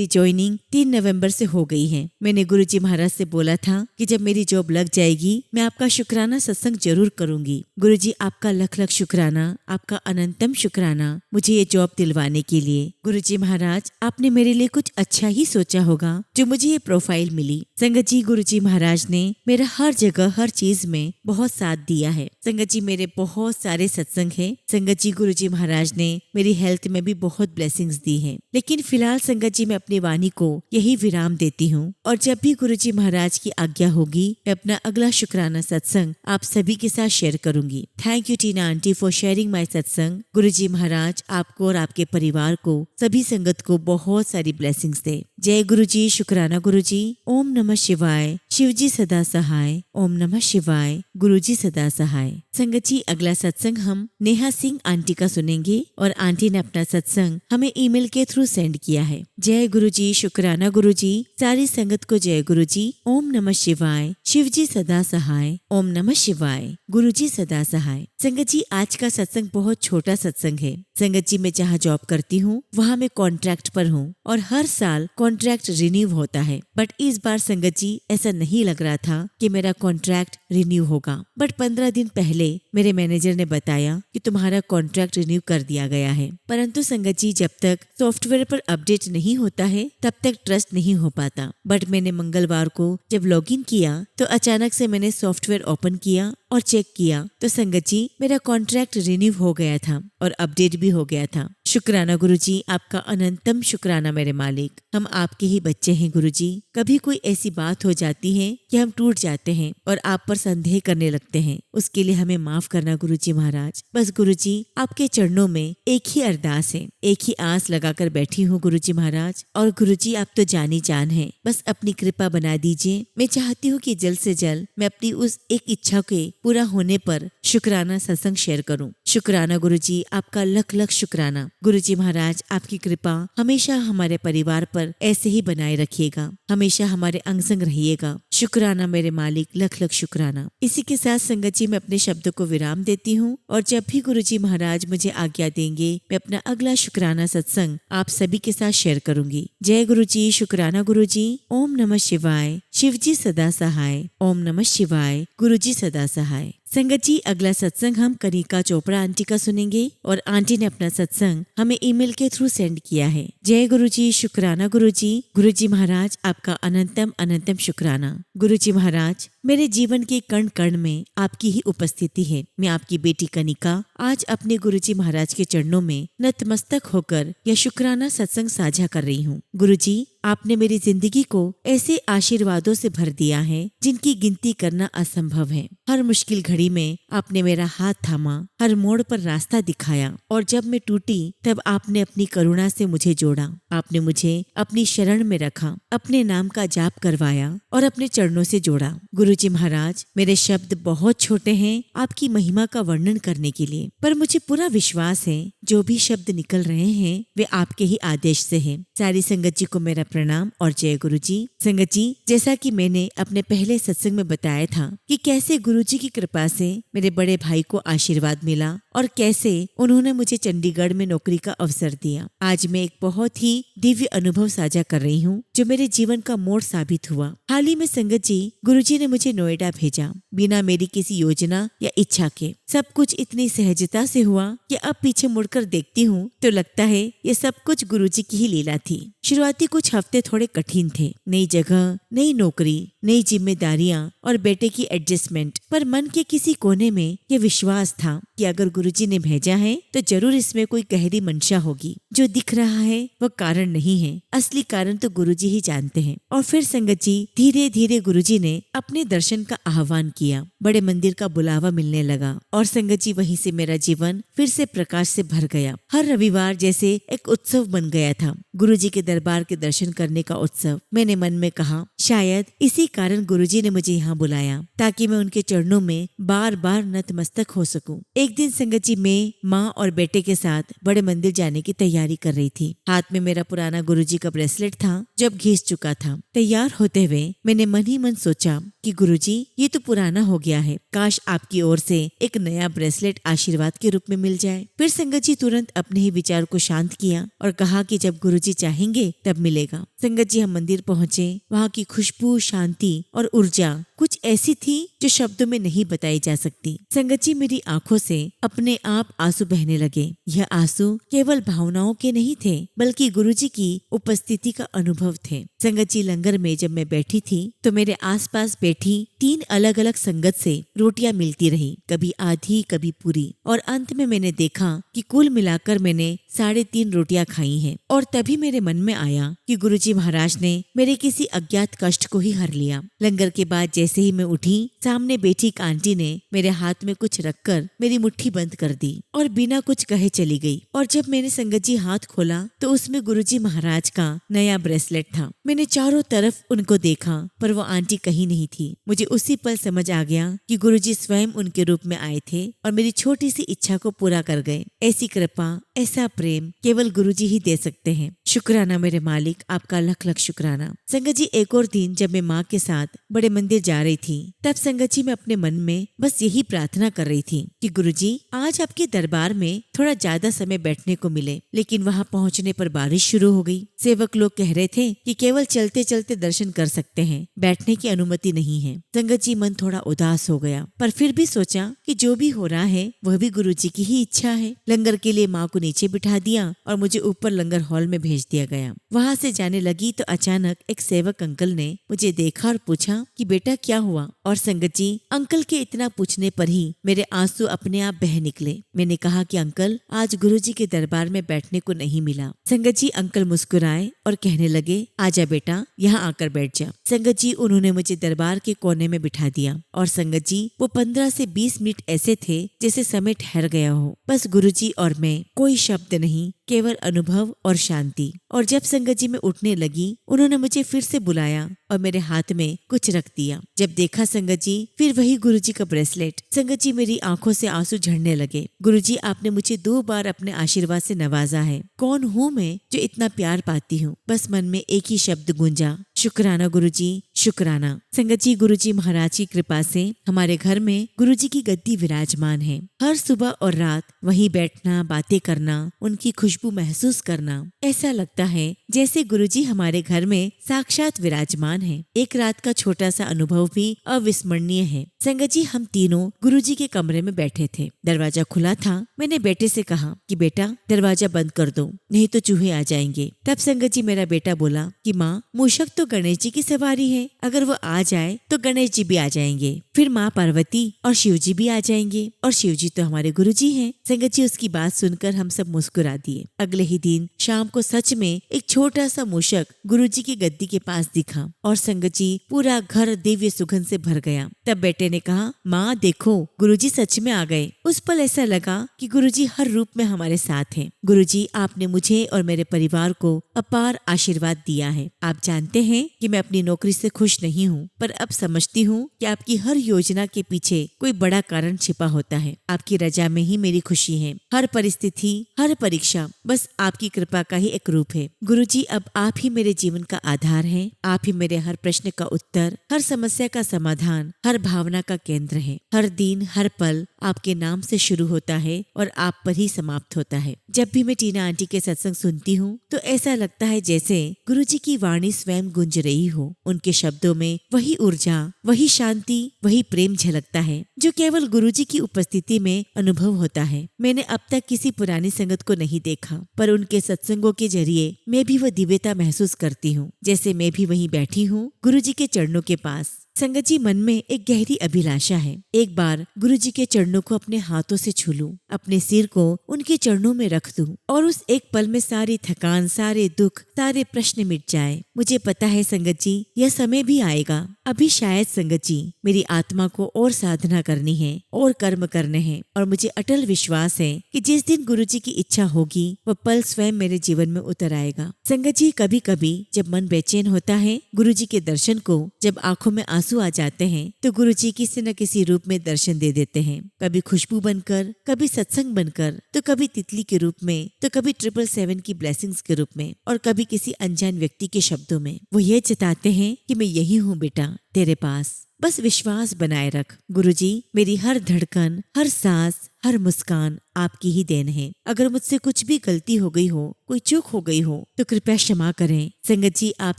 ज्वाइनिंग 3 नवंबर से हो गई है। मैंने गुरुजी महाराज से बोला था कि जब मेरी जॉब लग जाएगी मैं आपका शुक्राना सत्संग जरूर करूंगी। गुरुजी आपका लख लख शुक्राना, आपका अनंतम शुक्राना मुझे ये जॉब दिलवाने के लिए। गुरुजी महाराज आपने मेरे लिए कुछ अच्छा ही सोचा होगा जो मुझे ये प्रोफाइल मिली। संगत जी गुरुजी महाराज ने मेरा हर जगह हर चीज में बहुत साथ दिया है। संगत जी मेरे बहुत सारे सत्संग हैं। संगत जी गुरुजी महाराज ने मेरी हेल्थ में भी बहुत ब्लेसिंग्स दी हैं। लेकिन फिलहाल संगत जी मैं अपनी वाणी को यही विराम देती हूँ और जब भी गुरुजी महाराज की आज्ञा होगी मैं अपना अगला शुक्राना सत्संग आप सभी के साथ शेयर करूंगी। Thank you Tina aunty for sharing my सत्संग। गुरुजी महाराज आपको और आपके परिवार को, सभी संगत को बहुत सारी ब्लेसिंग्स दे। जय गुरुजी, शुक्राना गुरुजी। ओम नमः शिवाय। शिवजी सदा सहाय। ओम नमः शिवाय। गुरुजी सदा सहाय। संगत जी अगला सत्संग हम नेहा सिंह आंटी का सुनेंगे और आंटी ने अपना सत्संग हमें ईमेल के थ्रू सेंड किया है। जय गुरुजी, शुक्राना गुरुजी। सारी संगत को जय गुरुजी। ओम नमः शिवाय। शिवजी सदा सहाय। ओम नमः शिवाय। गुरुजी सदा सहाय। संगत जी आज का सत्संग बहुत छोटा सत्संग है। संगत जी मैं जहाँ जॉब करती हूँ वहाँ मैं कॉन्ट्रैक्ट पर हूँ और हर साल कॉन्ट्रैक्ट रिन्यू होता है। बट इस बार संगत जी ऐसा नहीं लग रहा था कि मेरा कॉन्ट्रैक्ट रिन्यू होगा। बट 15 दिन पहले मेरे मैनेजर ने बताया कि तुम्हारा कॉन्ट्रैक्ट रिन्यू कर दिया गया है। परंतु संगत जी जब तक सॉफ्टवेयर पर अपडेट नहीं होता है तब तक ट्रस्ट नहीं हो पाता। बट मैंने मंगलवार को जब लॉगिन किया तो अचानक से मैंने सॉफ्टवेयर ओपन किया और चेक किया तो संगत जी मेरा कॉन्ट्रैक्ट रिन्यू हो गया था और अपडेट भी हो गया था। शुक्राना गुरुजी, आपका अनंतम शुक्राना मेरे मालिक। हम आपके ही बच्चे हैं गुरुजी। कभी कोई ऐसी बात हो जाती है कि हम टूट जाते हैं और आप पर संदेह करने लगते हैं, उसके लिए हमें माफ करना गुरुजी महाराज। बस गुरुजी आपके चरणों में एक ही अरदास है, एक ही आस लगाकर बैठी हूँ गुरुजी महाराज। और गुरुजी आप तो जानी जान है, बस अपनी कृपा बना दीजिए। मैं चाहती हूँ कि जल्द से जल्द मैं अपनी उस एक इच्छा के पूरा होने पर शुक्राना सत्संग शेयर करूं। शुक्राना गुरुजी, आपका लख लख शुक्राना। गुरुजी महाराज आपकी कृपा हमेशा हमारे परिवार पर ऐसे ही बनाए रखिएगा, हमेशा हमारे अंग संग रहिएगा। शुक्राना मेरे मालिक, लख लख शुक्राना। इसी के साथ संगत जी मैं अपने शब्दों को विराम देती हूँ और जब भी गुरुजी महाराज मुझे आज्ञा देंगे मैं अपना अगला शुक्राना सत्संग आप सभी के साथ शेयर करूंगी। जय गुरुजी, शुक्राना गुरुजी। ओम नमः शिवाय। शिवजी सदा सहाय। ओम नमः शिवाय। गुरुजी सदा सहाय। संगत जी अगला सत्संग हम कनिका चोपड़ा आंटी का सुनेंगे और आंटी ने अपना सत्संग हमें ईमेल के थ्रू सेंड किया है। जय गुरुजी, शुक्राना गुरुजी। गुरुजी महाराज आपका अनंतम अनंतम शुक्राना। गुरुजी महाराज मेरे जीवन के कण कण में आपकी ही उपस्थिति है। मैं आपकी बेटी कनिका आज अपने गुरुजी महाराज के चरणों में नतमस्तक होकर यह शुक्राना सत्संग साझा कर रही हूँ। गुरुजी आपने मेरी जिंदगी को ऐसे आशीर्वादों से भर दिया है जिनकी गिनती करना असंभव है। हर मुश्किल घड़ी में आपने मेरा हाथ थामा, हर मोड़ पर रास्ता दिखाया और जब मैं टूटी तब आपने अपनी करुणा से मुझे जोड़ा। आपने मुझे अपनी शरण में रखा, अपने नाम का जाप करवाया और अपने चरणों से जोड़ा। गुरुजी महाराज मेरे शब्द बहुत छोटे हैं आपकी महिमा का वर्णन करने के लिए, पर मुझे पूरा विश्वास है जो भी शब्द निकल रहे हैं वे आपके ही आदेश से हैं। सारी संगत जी को मेरा प्रणाम और जय गुरुजी। संगत जी जैसा कि मैंने अपने पहले सत्संग में बताया था कि कैसे गुरुजी की कृपा से मेरे बड़े भाई को आशीर्वाद मिला और कैसे उन्होंने मुझे चंडीगढ़ में नौकरी का अवसर दिया। आज मैं एक बहुत ही दिव्य अनुभव साझा कर रही हूँ जो मेरे जीवन का मोड़ साबित हुआ। हाल ही में संगत जी गुरुजी ने मुझे नोएडा भेजा बिना मेरी किसी योजना या इच्छा के। सब कुछ इतनी सहजता से हुआ कि अब पीछे मुड़कर देखती हूँ तो लगता है ये सब कुछ गुरुजी की ही लीला थी। शुरुआती कुछ हफ्ते थोड़े कठिन थे, नई जगह, नई नौकरी, नई जिम्मेदारियां और बेटे की एडजस्टमेंट, पर मन के किसी कोने में ये विश्वास था कि अगर गुरुजी ने भेजा है तो जरूर इसमें कोई गहरी मंशा होगी। जो दिख रहा है वो कारण नहीं है, असली कारण तो गुरुजी ही जानते हैं। और फिर संगत जी धीरे धीरे गुरुजी ने अपने दर्शन का आह्वान किया, बड़े मंदिर का बुलावा मिलने लगा और संगत जी वहीं से मेरा जीवन फिर से प्रकाश से भर गया। हर रविवार जैसे एक उत्सव बन गया था, गुरुजी के दरबार के दर्शन करने का उत्सव। मैंने मन में कहा शायद इसी कारण गुरुजी ने मुझे यहाँ बुलाया ताकि मैं उनके चरणों में बार बार नतमस्तक हो सकूं। एक दिन संगत जी मैं, माँ और बेटे के साथ बड़े मंदिर जाने की तैयारी कर रही थी। हाथ में मेरा पुराना गुरुजी का ब्रेसलेट था, जब घिस चुका था। तैयार होते हुए मैंने मन ही मन सोचा कि गुरुजी ये तो पुराना हो गया है, काश आपकी ओर से एक नया ब्रेसलेट आशीर्वाद के रूप में मिल जाए। फिर संगत जी तुरंत अपने ही विचार को शांत किया और कहा कि जब गुरुजी चाहेंगे तब मिलेगा। संगत जी हम मंदिर पहुँचे। वहाँ की खुशबू, शांति और ऊर्जा कुछ ऐसी थी जो शब्दों में नहीं बताई जा सकती। संगत जी मेरी आंखों से अपने आप आंसू बहने लगे। यह आंसू केवल भावनाओं के नहीं थे, बल्कि गुरुजी की उपस्थिति का अनुभव थे। संगत जी लंगर में जब मैं बैठी थी तो मेरे आसपास बैठी 3 अलग अलग संगत से रोटियां मिलती रही, कभी आधी कभी पूरी, और अंत में मैंने देखा कि कुल मिलाकर मैंने 3.5 रोटियां खाई हैं। और तभी मेरे मन में आया कि गुरुजी महाराज ने मेरे किसी अज्ञात कष्ट को ही हर लिया। लंगर के बाद जैसे ही मैं उठी, सामने बैठी एक आंटी ने मेरे हाथ में कुछ रखकर मेरी मुट्ठी बंद कर दी और बिना कुछ कहे चली गई। और जब मैंने संगत जी हाथ खोला तो उसमें गुरुजी महाराज का नया ब्रेसलेट था। मैंने चारों तरफ उनको देखा पर वो आंटी कहीं नहीं थी। मुझे उसी पल समझ आ गया कि गुरुजी स्वयं उनके रूप में आए थे और मेरी छोटी सी इच्छा को पूरा कर गए। ऐसी कृपा, ऐसा प्रेम केवल गुरुजी ही दे सकते हैं। शुक्राना मेरे मालिक, आपका लख लख शुक्राना। संगत जी एक और दिन जब मैं माँ के साथ बड़े मंदिर जा रही थी, तब संगत जी मैं अपने मन में बस यही प्रार्थना कर रही थी कि गुरुजी आज आपके दरबार में थोड़ा ज्यादा समय बैठने को मिले। लेकिन वहाँ पहुँचने पर बारिश शुरू हो गई। सेवक लोग कह रहे थे कि केवल चलते चलते दर्शन कर सकते हैं, बैठने की अनुमति नहीं है। संगत जी मन थोड़ा उदास हो गया, पर फिर भी सोचा कि जो भी हो रहा है वह भी गुरुजी की ही इच्छा है। लंगर के लिए माँ को नीचे बिठा दिया और मुझे ऊपर लंगर हॉल में भेज दिया गया। वहाँ से जाने लगी तो अचानक एक सेवक अंकल ने मुझे देखा और पूछा कि बेटा क्या हुआ। और संगत जी अंकल के इतना पूछने पर ही मेरे आंसू अपने आप बह निकले। मैंने कहा कि अंकल आज गुरुजी के दरबार में बैठने को नहीं मिला। संगत जी अंकल मुस्कुराए और कहने लगे, आजा बेटा यहाँ आकर बैठ जा। संगत जी उन्होंने मुझे दरबार के कोने में बिठा दिया और संगत जी वो 15 से 20 मिनट ऐसे थे जैसे समय ठहर गया हो। बस गुरुजी और मैं, कोई शब्द नहीं, केवल अनुभव और शांति। और जब संगत जी में उठने लगी, उन्होंने मुझे फिर से बुलाया और मेरे हाथ में कुछ रख दिया। जब देखा संगत जी, फिर वही गुरुजी का ब्रेसलेट। संगत जी मेरी आंखों से आंसू झड़ने लगे। गुरुजी आपने मुझे 2 बार अपने आशीर्वाद से नवाजा है। कौन हूँ मैं जो इतना प्यार पाती हूँ। बस मन में एक ही शब्द गूंजा, शुक्राना गुरुजी, शुक्राना। संगत जी गुरुजी महाराज की कृपा से हमारे घर में गुरुजी की गद्दी विराजमान है। हर सुबह और रात वहीं बैठना, बातें करना, उनकी खुशबू महसूस करना, ऐसा लगता है जैसे गुरुजी हमारे घर में साक्षात विराजमान है। एक रात का छोटा सा अनुभव भी अविस्मरणीय है। संगत जी हम तीनों गुरुजी के कमरे में बैठे थे। दरवाजा खुला था। मैंने बेटे से कहा कि बेटा दरवाजा बंद कर दो, नहीं तो चूहे आ जाएंगे। तब संगत जी मेरा बेटा बोला कि माँ मूषक तो गणेश जी की सवारी है, अगर वो आ जाए तो गणेश जी भी आ जाएंगे, फिर माँ पार्वती और शिव जी भी आ जाएंगे, और शिव जी तो हमारे गुरुजी हैं। संगत जी उसकी बात सुनकर हम सब मुस्कुरा दिए। अगले ही दिन शाम को सच में एक छोटा सा मूषक गुरुजी की गद्दी के पास दिखा और संगत जी पूरा घर दिव्य सुगंध से भर गया। तब बेटे ने कहा, माँ देखो गुरुजी सच में आ गए। उस पल ऐसा लगा कि गुरुजी हर रूप में हमारे साथ हैं। गुरुजी आपने मुझे और मेरे परिवार को अपार आशीर्वाद दिया है। आप जानते हैं कि मैं अपनी नौकरी से खुश नहीं हूँ, पर अब समझती हूँ कि आपकी हर योजना के पीछे कोई बड़ा कारण छिपा होता है। आपकी रजा में ही मेरी खुशी है। हर परिस्थिति, हर परीक्षा बस आपकी कृपा का ही एक रूप है। गुरुजी अब आप ही मेरे जीवन का आधार हैं। आप ही मेरे हर प्रश्न का उत्तर, हर समस्या का समाधान, हर भावना का केंद्र है। हर दिन, हर पल आपके नाम से शुरू होता है और आप पर ही समाप्त होता है। जब भी मैं टीना आंटी के सत्संग सुनती हूँ तो ऐसा लगता है जैसे गुरुजी की वाणी स्वयं गूंज रही हो। उनके शब्दों में वही ऊर्जा, वही शांति, वही प्रेम झलकता है जो केवल गुरुजी की उपस्थिति में अनुभव होता है। मैंने अब तक किसी पुरानी संगत को नहीं देखा, पर उनके सत्संगों के जरिए मैं भी वह दिव्यता महसूस करती हूँ, जैसे मैं भी वहीं बैठी हूँ गुरुजी के चरणों के पास। संगत जी मन में एक गहरी अभिलाषा है, एक बार गुरुजी के चरणों को अपने हाथों से छू लूं, अपने सिर को उनके चरणों में रख दूं और उस एक पल में सारी थकान, सारे दुख, सारे प्रश्न मिट जाए। मुझे पता है संगत जी यह समय भी आएगा, अभी शायद संगत जी मेरी आत्मा को और साधना करनी है और कर्म करने हैं, और मुझे अटल विश्वास है कि जिस दिन गुरु जी की इच्छा होगी वह पल स्वयं मेरे जीवन में उतर आएगा। संगत जी, कभी कभी जब मन बेचैन होता है, गुरु जी के दर्शन को जब आंखों में आंसू आ जाते हैं, तो गुरु जी किसी न किसी रूप में दर्शन दे देते हैं। कभी खुशबू बनकर, कभी सत्संग बनकर, तो कभी तितली के रूप में, तो कभी 777 की ब्लेसिंग्स के रूप में, और कभी किसी अनजान व्यक्ति के शब्दों में। वो ये जताते हैं कि मैं यही हूँ बेटा, तेरे पास बस विश्वास बनाए रख। गुरुजी, मेरी हर धड़कन, हर सांस, हर मुस्कान आपकी ही देन है। अगर मुझसे कुछ भी गलती हो गई हो, कोई चूक हो गई हो, तो कृपया क्षमा करें। संगत जी, आप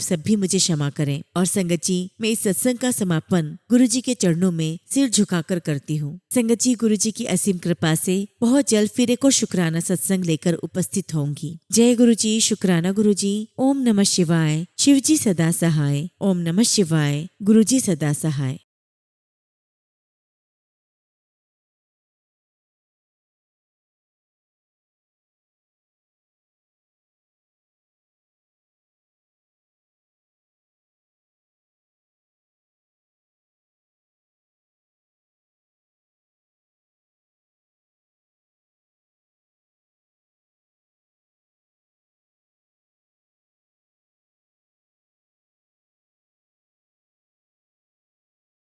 सब भी मुझे क्षमा करें। और संगत जी, मैं इस सत्संग का समापन गुरु जी के चरणों में सिर झुकाकर करती हूँ। संगत जी, गुरु जी की असीम कृपा से बहुत जल्द फिर एक और शुक्राना सत्संग लेकर उपस्थित होंगी। जय गुरु जी, शुक्राना गुरु जी। ओम नमः शिवाय। शिव जी सदा सहाय। ओम नमः शिवाय। गुरु जी सदा सहाय।